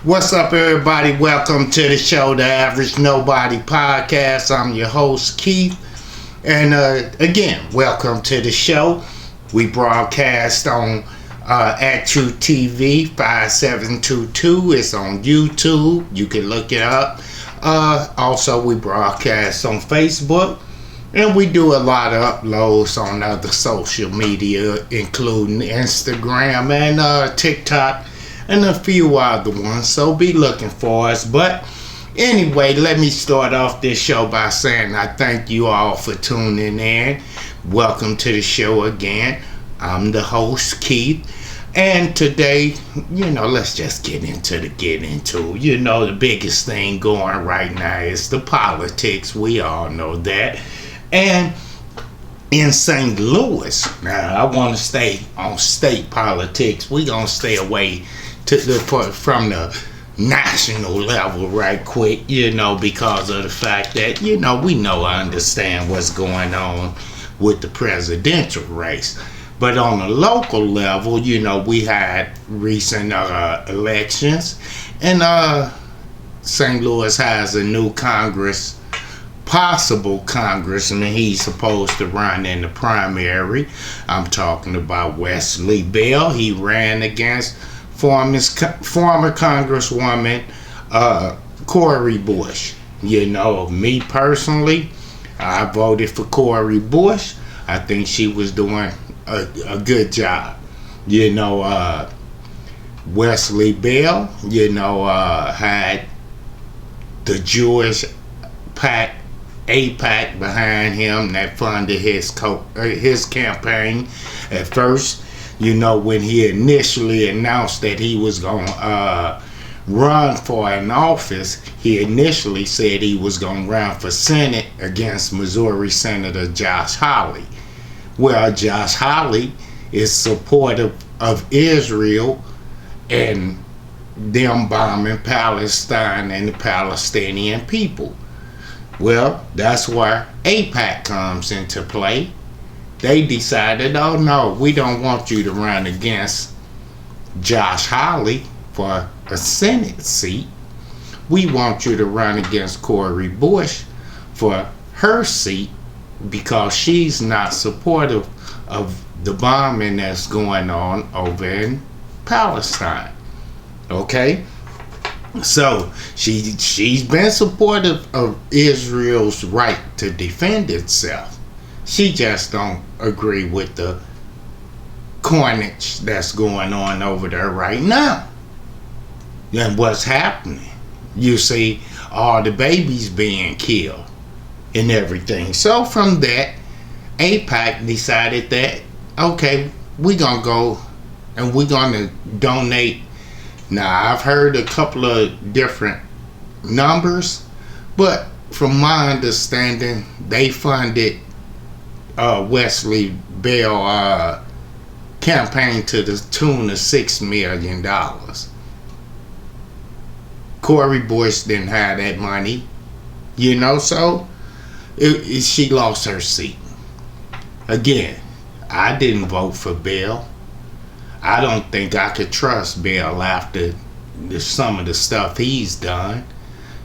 What's up, everybody? Welcome to the show, the Average Nobody Podcast. I'm your host, Keith. And again, welcome to the show. We broadcast on at True TV 5722. It's on YouTube. You can look it up. Also, we broadcast on Facebook. And we do a lot of uploads on other social media, including Instagram and TikTok and a few other ones. So be looking for us. But anyway, let me start off this show by saying I thank you all for tuning in. Welcome to the show again. I'm the host, Keith. And today, let's just get into. The biggest thing going right now is the politics. We all know that. And in St. Louis, now I want to stay on state politics. We're going to stay away from the national level right quick, because of the fact that, I understand what's going on with the presidential race. But on the local level, we had recent elections, and St. Louis has a new possible congressman. He's supposed to run in the primary. I'm talking about Wesley Bell. He ran against former Congresswoman Cori Bush. Me personally, I voted for Cori Bush. I think she was doing a good job. Wesley Bell, had the Jewish APAC behind him that funded his campaign. At first, when he initially announced that he was going to run for an office, he initially said he was going to run for Senate against Missouri Senator Josh Hawley. Well, Josh Hawley is supportive of Israel and them bombing Palestine and the Palestinian people. Well, that's where AIPAC comes into play. They decided, oh no, we don't want you to run against Josh Hawley for a Senate seat. We want you to run against Cori Bush for her seat because she's not supportive of the bombing that's going on over in Palestine. Okay? So she's been supportive of Israel's right to defend itself. She just don't agree with the carnage that's going on over there right now. And what's happening? You see all the babies being killed and everything. So from that, AIPAC decided that, okay, we're going to go and we're going to donate. Now, I've heard a couple of different numbers, but from my understanding, they funded Wesley Bell campaign to the tune of $6 million. Cori Bush didn't have that money, so she lost her seat. Again, I didn't vote for Bell. I don't think I could trust Bell after some of the stuff he's done.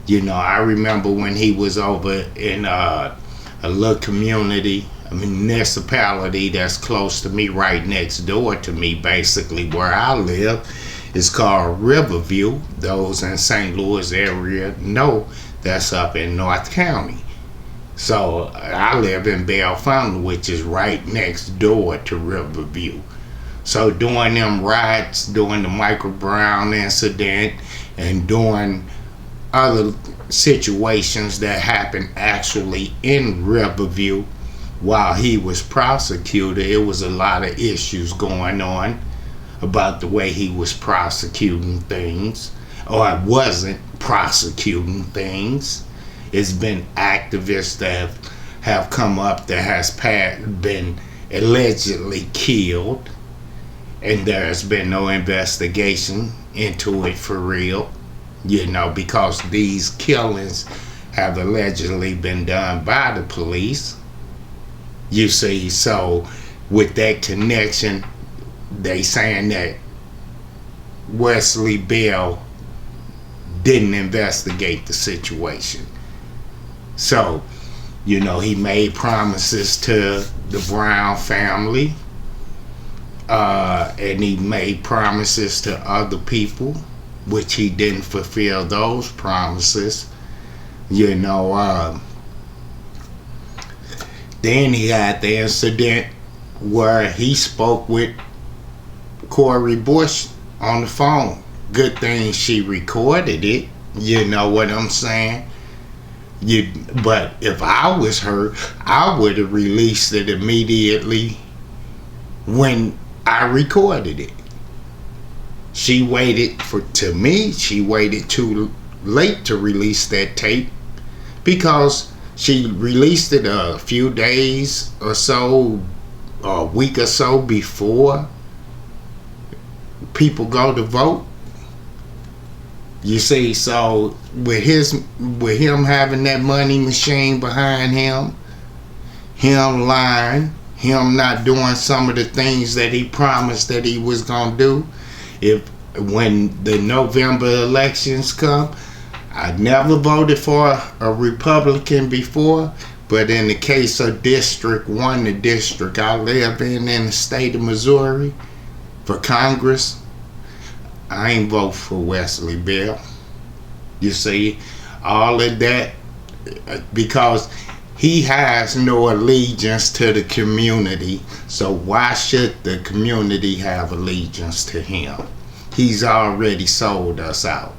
I remember when he was over in a little community, a municipality that's close to me, right next door to me, basically where I live. It's called Riverview. Those in St. Louis area know that's up in North County. So I live in Bell Fountain, which is right next door to Riverview. So during them riots, during the Michael Brown incident, and during other situations that happened actually in Riverview while he was prosecuted, it was a lot of issues going on about the way he was prosecuting things, or wasn't prosecuting things. It's been activists that have come up that has been allegedly killed, and there's been no investigation into it for real, because these killings have allegedly been done by the police. You see, so with that connection, they saying that Wesley Bell didn't investigate the situation. So, he made promises to the Brown family, and he made promises to other people, which he didn't fulfill those promises. Then he had the incident where he spoke with Cori Bush on the phone. Good thing she recorded it. You know what I'm saying? But if I was her, I would have released it immediately when I recorded it. She waited too late to release that tape, because she released it a few days or so, a week or so before people go to vote. You see, so with him having that money machine behind him lying, him not doing some of the things that he promised that he was gonna do, when the November elections come, I never voted for a Republican before, but in the case of District 1, the district I live in the state of Missouri, for Congress, I ain't vote for Wesley Bell. You see, all of that, because he has no allegiance to the community, so why should the community have allegiance to him? He's already sold us out.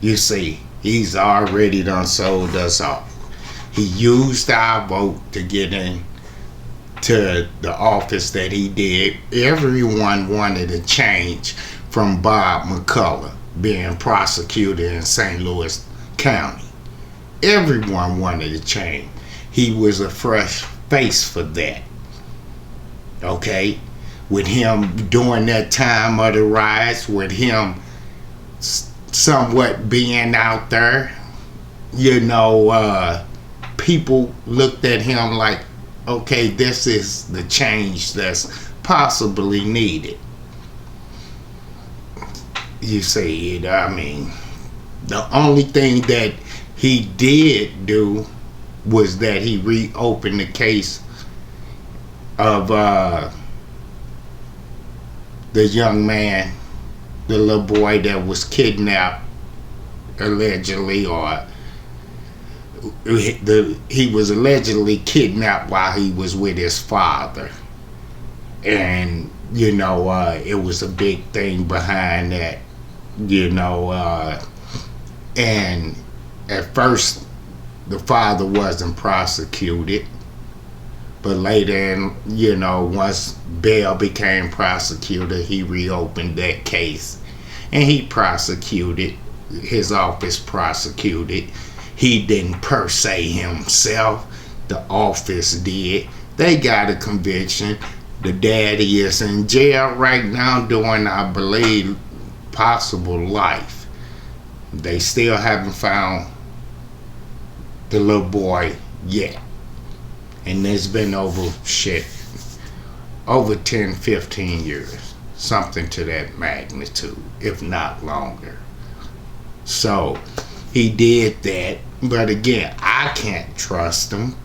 You see, he's already done sold us out. He used our vote to get in to the office that he did. Everyone wanted a change from Bob McCullough being prosecutor in St. Louis County. Everyone wanted a change. He was a fresh face for that. Okay? With him during that time of the riots, with him somewhat being out there, people looked at him like, okay, this is the change that's possibly needed. You see, the only thing that he did do was that he reopened the case of the young man, the little boy that was kidnapped allegedly, or he was allegedly kidnapped while he was with his father, and it was a big thing behind that, and at first the father wasn't prosecuted, but later, once Bell became prosecutor, he reopened that case, and he prosecuted. His office prosecuted. He didn't per se himself. The office did. They got a conviction. The daddy is in jail right now doing, I believe, possible life. They still haven't found the little boy yet. And it's been over 10, 15 years. Something to that magnitude, if not longer. So, he did that. But again, I can't trust him.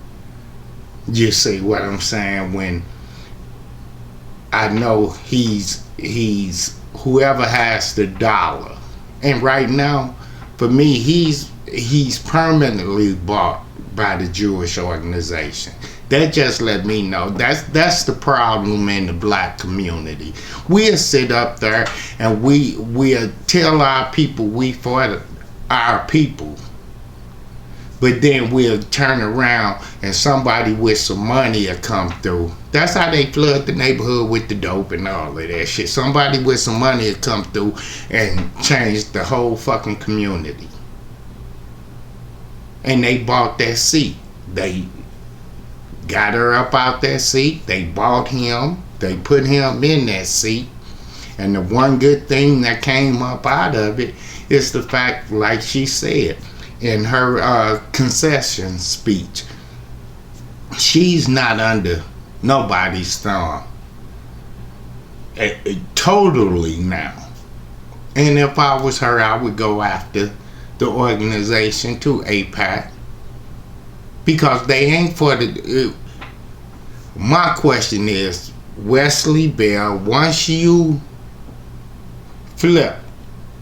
You see what I'm saying? When I know he's whoever has the dollar. And right now, for me, he's permanently bought by the Jewish organization. That just let me know that's the problem in the black community. We'll sit up there and we'll tell our people we for our people, but then we'll turn around and somebody with some money will come through. That's how they flood the neighborhood with the dope and all of that shit. Somebody with some money will come through and change the whole fucking community. And they bought that seat. They got her up out that seat. They bought him. They put him in that seat. And the one good thing that came up out of it is the fact, like she said in her concession speech, she's not under nobody's thumb. Totally now. And if I was her, I would go after the organization to APAC, because they ain't for the. My question is, Wesley Bell, once you flip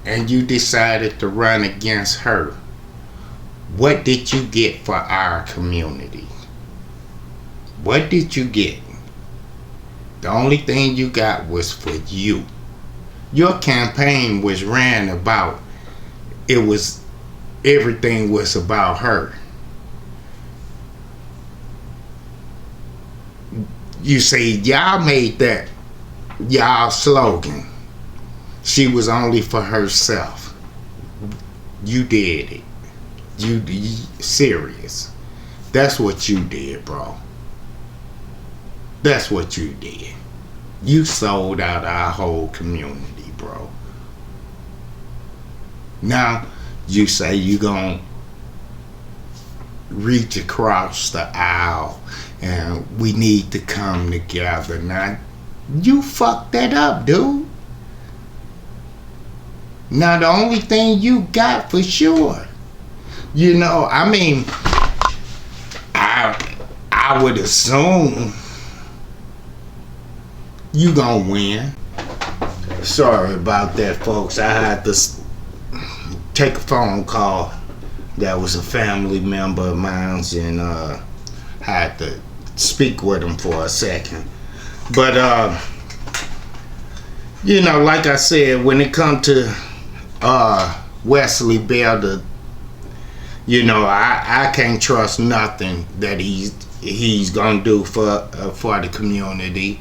and you decided to run against her, what did you get for our community? What did you get? The only thing you got was for you. Your campaign was ran about, everything was about her. You see, y'all made that y'all slogan. She was only for herself. You did it. You serious. That's what you did, bro. That's what you did. You sold out our whole community, bro. Now, you say you gonna reach across the aisle and we need to come together. Now, you fucked that up, dude. Now, the only thing you got for sure, you know, I mean, I would assume you gonna win. Sorry about that, folks. I had to take a phone call. That was a family member of mine, and had to speak with him for a second. But you know, like I said, when it comes to Wesley Bell, you know, I can't trust nothing that he's gonna do for the community.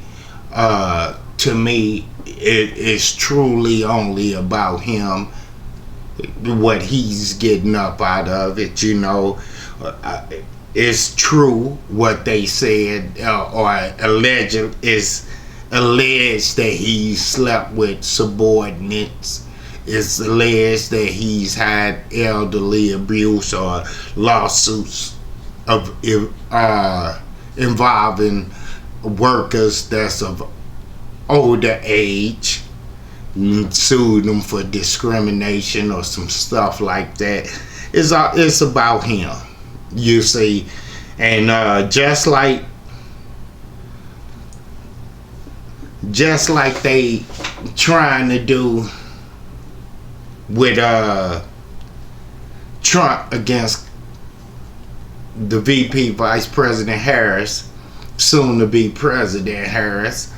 To me, it's truly only about him, what he's getting up out of it. You know, it's true what they said, or is alleged that he slept with subordinates. It's alleged that he's had elderly abuse or lawsuits of involving workers that's of older age, sued them for discrimination or some stuff like that. It's about him, you see. And just like they trying to do with Trump against the VP Vice President Harris, soon to be President Harris,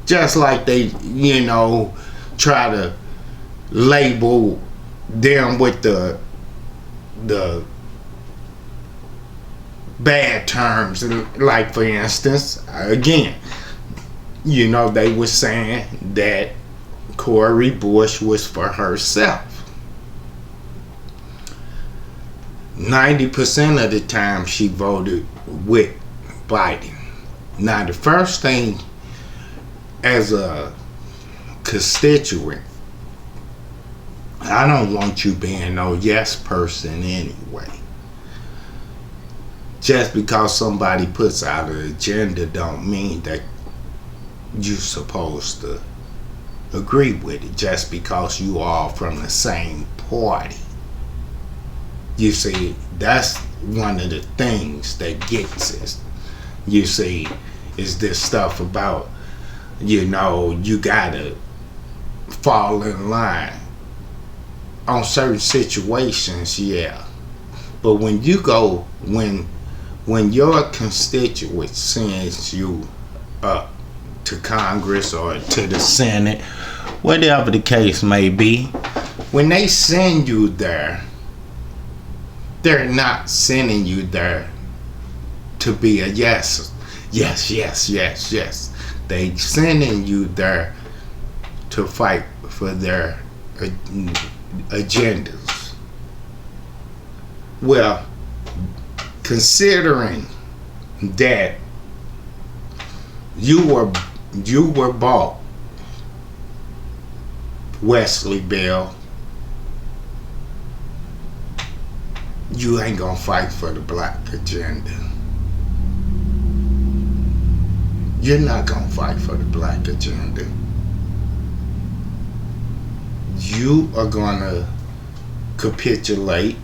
just like they, you know, try to label them with the bad terms. Like, for instance, again, you know, they were saying that Cori Bush was for herself. 90% of the time she voted with Biden. Now, the first thing, as a constituent, I don't want you being no yes person anyway. Just because somebody puts out an agenda don't mean that you're supposed to agree with it just because you are from the same party. You see, that's one of the things that gets us. You see, is this stuff about, you know, you gotta fall in line on certain situations, yeah. But when you go, when your constituent sends you up to Congress or to the Senate, whatever the case may be, when they send you there, they're not sending you there to be a yes. They sending you there to fight for their agendas. Well, considering that you were bought, Wesley Bell, you ain't gonna fight for the black agenda. You're not gonna fight for the black agenda. you are gonna capitulate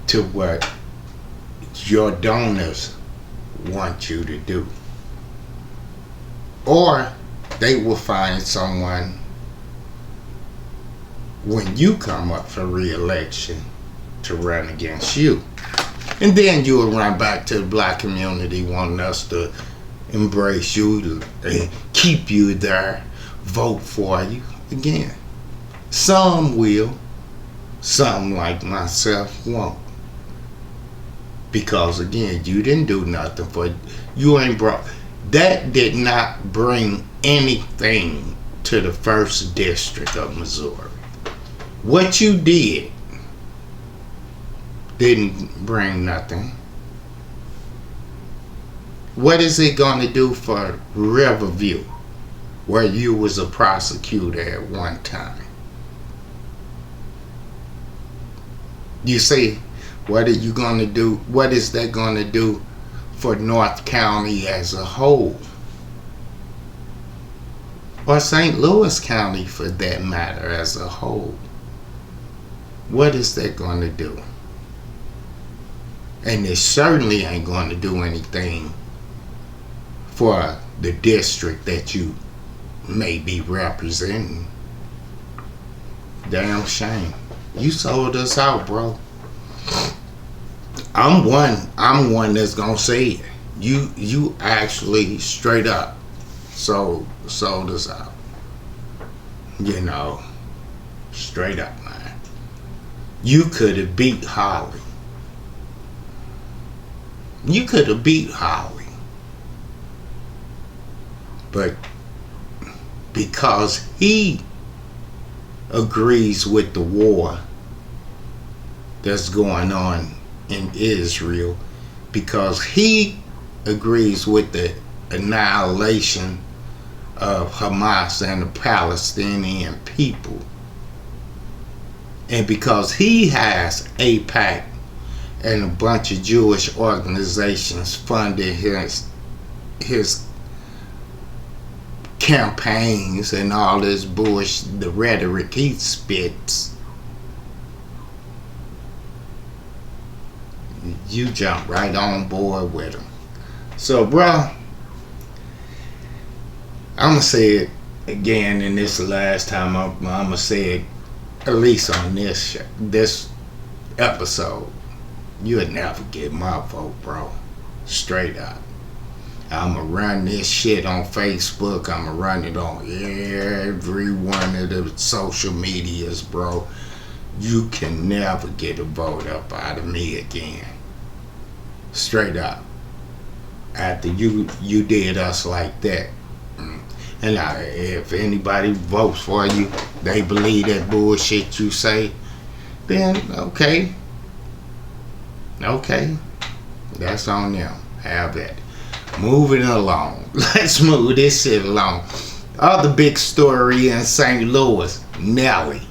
to what your donors want you to do, or they will find someone when you come up for re-election to run against you, and then you will run back to the black community wanting us to embrace you, to keep you there, vote for you again. Some will, some like myself won't. Because again, you didn't do nothing for, you ain't brought, that did not bring anything to the first district of Missouri. What you didn't bring nothing. What is it going to do for Riverview, where you was a prosecutor at one time? You see, what are you going to do? What is that going to do for North County as a whole? Or St. Louis County, for that matter, as a whole? What is that going to do? And it certainly ain't going to do anything for the district that you may be representing. Damn shame. You sold us out, bro. I'm one that's gonna say it. You actually straight up sold us out. You know, straight up, man. You could have beat Holly. You could have beat Holly. But because he agrees with the war that's going on in Israel, because he agrees with the annihilation of Hamas and the Palestinian people, and because he has AIPAC and a bunch of Jewish organizations funding his campaigns and all this bullshit, the rhetoric he spits, you jump right on board with him. So, bro, I'm gonna say it again, and this is the last time I'm gonna say it, at least on this episode. You'll never get my vote, bro. Straight up. I'ma run this shit on Facebook. I'ma run it on every one of the social medias, bro. You can never get a vote up out of me again. Straight up. After you did us like that. And if anybody votes for you, they believe that bullshit you say, then okay. Okay. That's on them. Have it. Moving along. Let's move this shit along. Other big story in St. Louis. Nelly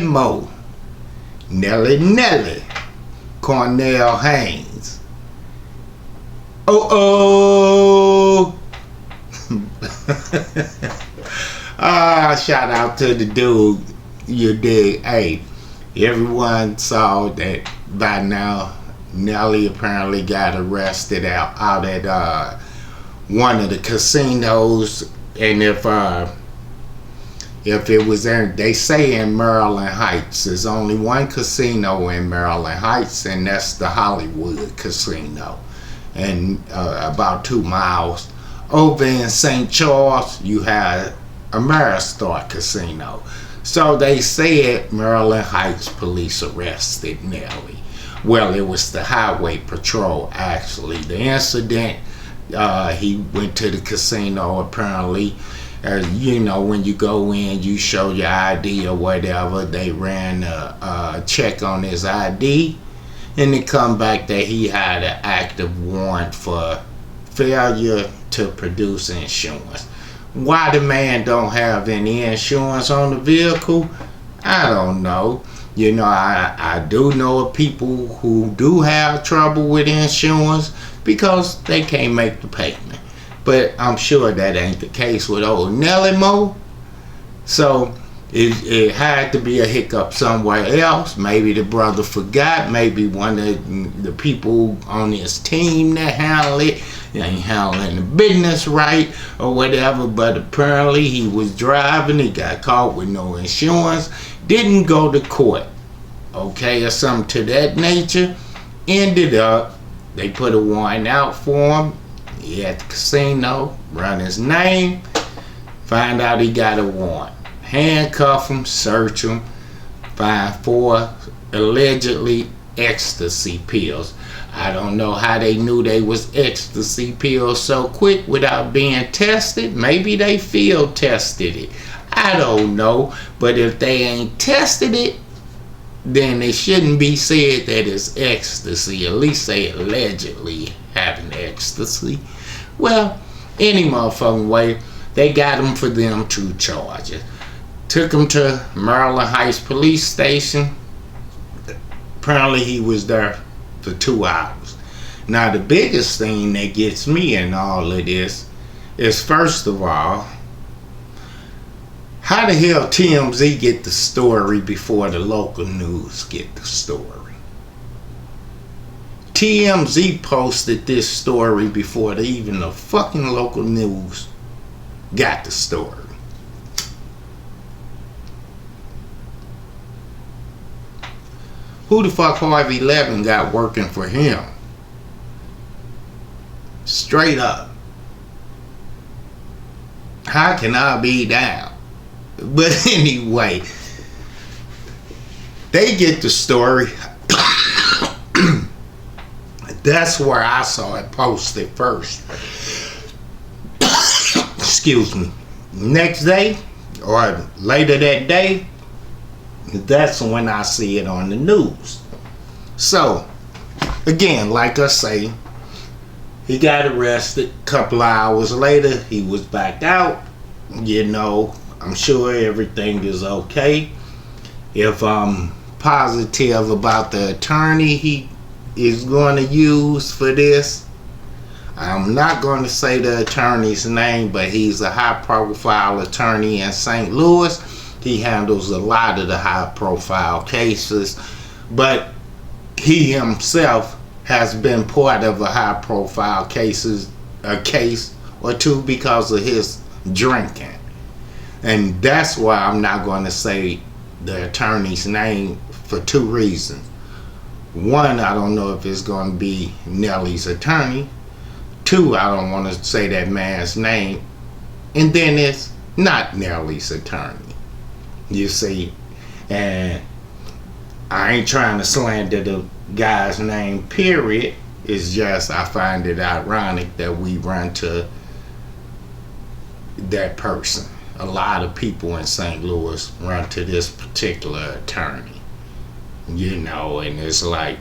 Mo. Nelly. Cornell Haynes. Shout out to the dude. You dig? Hey, everyone saw that by now. Nelly apparently got arrested out at one of the casinos, and if it was in, they say in Maryland Heights, there's only one casino in Maryland Heights, and that's the Hollywood Casino. And about 2 miles over in St. Charles, you had Ameristar Casino. So they said Maryland Heights police arrested Nelly. Well, it was the highway patrol, actually. The incident, he went to the casino, apparently. You know, when you go in, you show your ID or whatever. They ran a check on his ID, and it come back that he had an active warrant for failure to produce insurance. Why the man don't have any insurance on the vehicle, I don't know. You know, I do know of people who do have trouble with insurance because they can't make the payment. But I'm sure that ain't the case with old Nelly Mo. So it had to be a hiccup somewhere else. Maybe the brother forgot. Maybe one of the people on his team that handled it ain't handling the business right or whatever. But apparently he was driving. He got caught with no insurance. Didn't go to court. Okay, or something to that nature. Ended up, they put a warrant out for him. He at the casino, run his name. Find out he got a warrant. Handcuff him, search him, find 4 allegedly ecstasy pills. I don't know how they knew they was ecstasy pills so quick without being tested. Maybe they field tested it. I don't know. But if they ain't tested it, then it shouldn't be said that it's ecstasy. At least they allegedly having ecstasy. Well, any motherfucking way, they got him for them 2 charges. Took him to Maryland Heights Police Station. Apparently he was there for 2 hours. Now the biggest thing that gets me in all of this is, first of all, how the hell TMZ get the story before the local news get the story? TMZ posted this story before even the fucking local news got the story. Who the fuck Harvey Levin got working for him? Straight up. How can I be down? But anyway, they get the story. That's where I saw it posted first. Excuse me. Next day, or later that day, that's when I see it on the news. So, again, like I say, he got arrested. A couple of hours later, he was back out. You know, I'm sure everything is okay. If I'm positive about the attorney he is going to use for this, I'm not going to say the attorney's name, but he's a high-profile attorney in St. Louis. He handles a lot of the high-profile cases, but he himself has been part of a high-profile case or two because of his drinking. And that's why I'm not going to say the attorney's name for 2 reasons. One, I don't know if it's going to be Nelly's attorney. 2, I don't want to say that man's name. And then it's not Nelly's attorney. You see, and I ain't trying to slander the guy's name, period. It's just I find it ironic that we run to that person. A lot of people in St. Louis run to this particular attorney. You know, and it's like,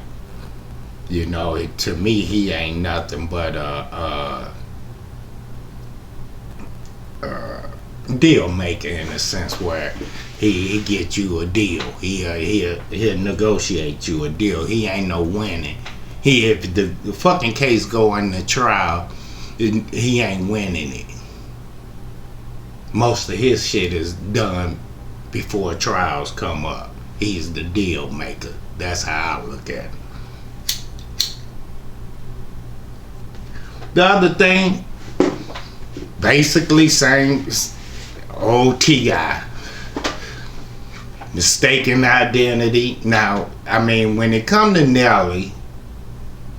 you know, to me, he ain't nothing but a deal maker in a sense where he get you a deal. He'll negotiate you a deal. He ain't no winning. If the fucking case go into trial, he ain't winning it. Most of his shit is done before trials come up. He's the deal maker. That's how I look at it. The other thing, basically same old T.I. Mistaken identity. Now, I mean, when it come to Nelly,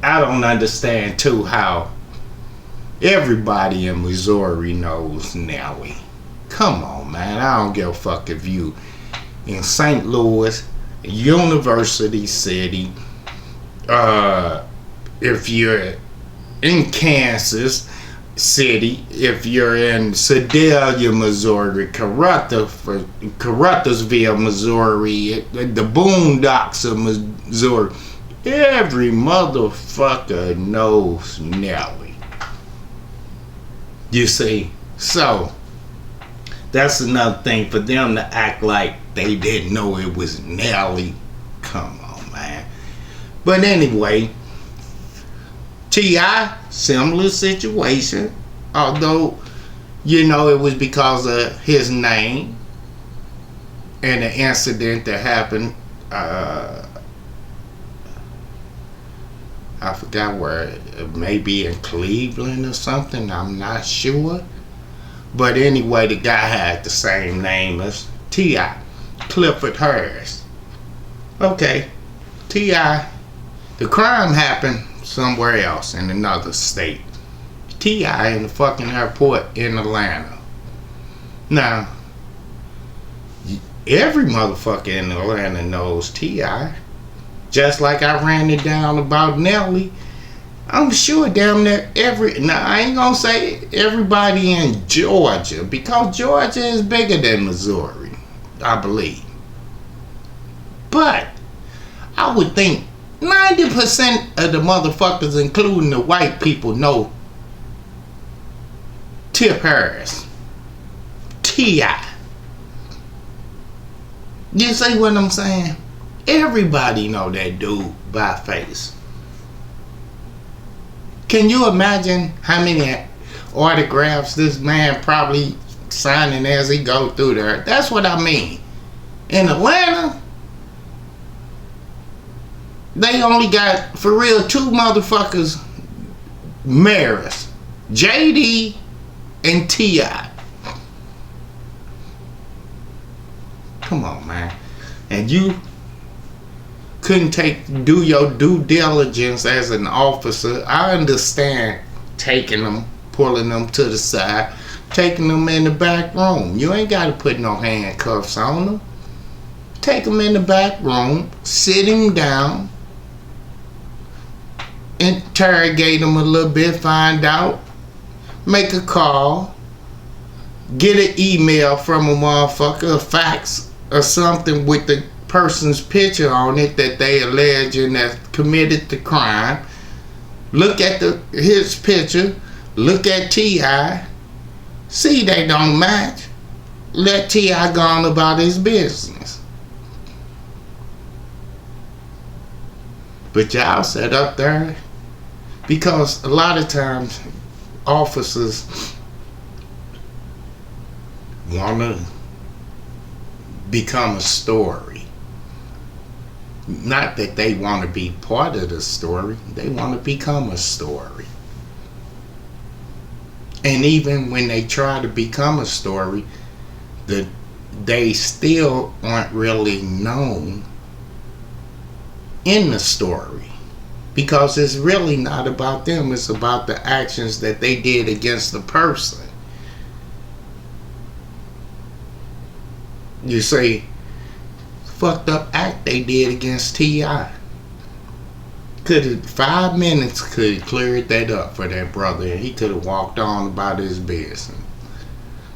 I don't understand too how everybody in Missouri knows Nelly. Come on, man. I don't give a fuck if you in St. Louis, University City, if you're in Kansas City, if you're in Sedalia, Missouri, Carruthersville, Missouri, the Boondocks of Missouri, every motherfucker knows Nelly. You see? So, that's another thing for them to act like they didn't know it was Nelly. Come on, man. But anyway, T.I., similar situation. Although, you know, it was because of his name. and the incident that happened, I forgot where, maybe in Cleveland or something, I'm not sure. But anyway, the guy had the same name as T.I., Clifford Harris. Okay, T.I., the crime happened somewhere else in another state. T.I. in the fucking airport in Atlanta. Now, every motherfucker in Atlanta knows T.I. Just like I ran it down about Nelly. I'm sure damn near now I ain't gonna say everybody in Georgia, because Georgia is bigger than Missouri, I believe. But I would think 90% of the motherfuckers, including the white people, know Tip Harris, T.I. You see what I'm saying? Everybody know that dude by face. Can you imagine how many autographs this man probably signing as he go through there? That's what I mean. In Atlanta, they only got, for real, two motherfuckers, mayors, JD and T.I. Come on, man. And you couldn't do your due diligence as an officer. I understand taking them, pulling them to the side, taking them in the back room. You ain't got to put no handcuffs on them. Take them in the back room, sit him down, interrogate them a little bit, find out, make a call, get an email from a motherfucker, a fax or something with the person's picture on it that they alleging that committed the crime. Look at his picture, look at T.I., see they don't match, let T.I. go on about his business. But y'all sit up there, because a lot of times officers want to become a story. Not that they want to be part of the story, they want to become a story. And even when they try to become a story, they still aren't really known in the story, because it's really not about them, it's about the actions that they did against the person. You see, fucked up act they did against T.I. 5 minutes could have cleared that up for that brother, and he could have walked on about his business.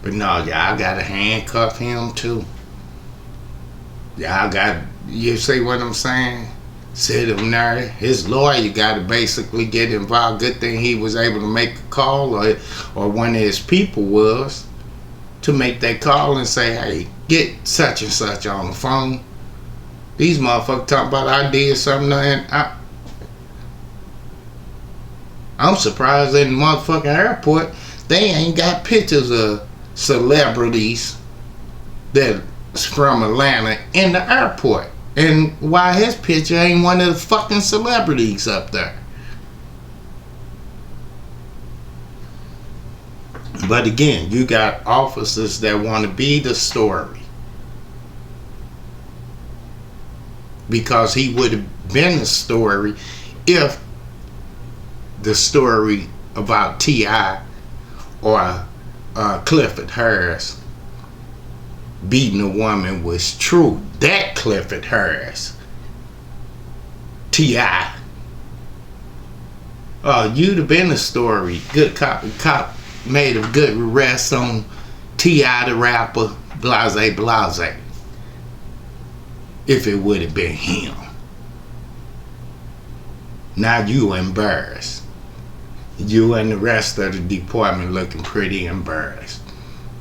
But no, y'all gotta handcuff him too. Y'all got, you see what I'm saying? Sit him there. His lawyer got to basically get involved. Good thing he was able to make a call, or one of his people was, to make that call and say, hey, get such and such on the phone. These motherfuckers talking about I did something, and I'm surprised in the motherfucking airport they ain't got pictures of celebrities that's from Atlanta in the airport. And why his picture ain't one of the fucking celebrities up there? But again, you got officers that want to be the story, because he would have been a story if the story about T.I. or Clifford Harris beating a woman was true. That Clifford Harris, T.I. You'd have been a story. Good cop made a good arrest on T.I. the rapper, blase blase, if it would have been him. Now you embarrassed. You and the rest of the department looking pretty embarrassed.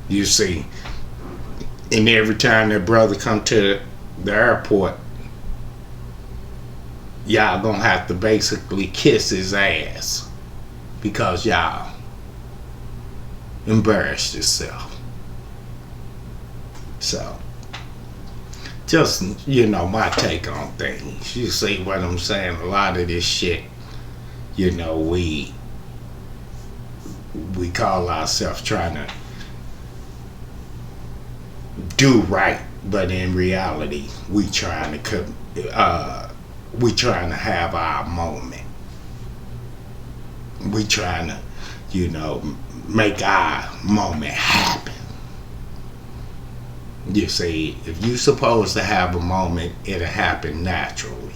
You see. And every time that brother come to the airport, y'all gonna have to basically kiss his ass, because y'all embarrassed yourself. So just, my take on things. You see what I'm saying? A lot of this shit, we call ourselves trying to do right, but in reality, we trying to have our moment. We trying to, make our moment happen. You see, if you supposed to have a moment, it'll happen naturally.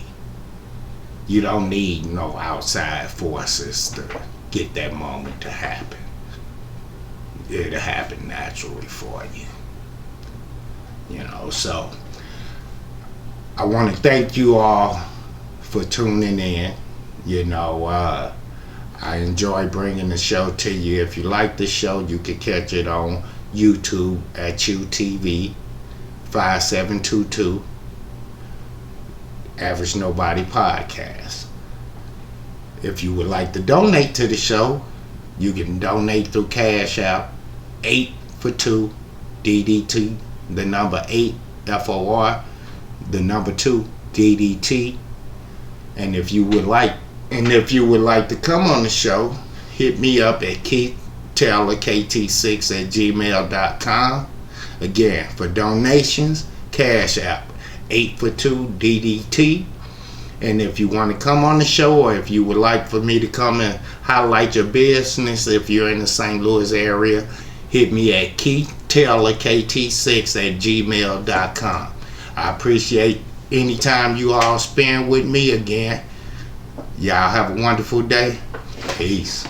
You don't need no outside forces to get that moment to happen. It'll happen naturally for you. So I want to thank you all for tuning in. I enjoy bringing the show to you. If you like the show, you can catch it on YouTube at UTV 5722 Average Nobody Podcast. If you would like to donate to the show, you can donate through Cash App 8 for 2 DDT, the number 8 FOR, the number 2 DDT. And if you would like to come on the show, hit me up at KeithTaylorKT6@gmail.com. Again, for donations, Cash App 8 for 2 DDT. And if you want to come on the show, or if you would like for me to come and highlight your business, if you're in the St. Louis area, hit me at KeithTaylorKT6@gmail.com. I appreciate any time you all spend with me. Again, y'all have a wonderful day. Peace.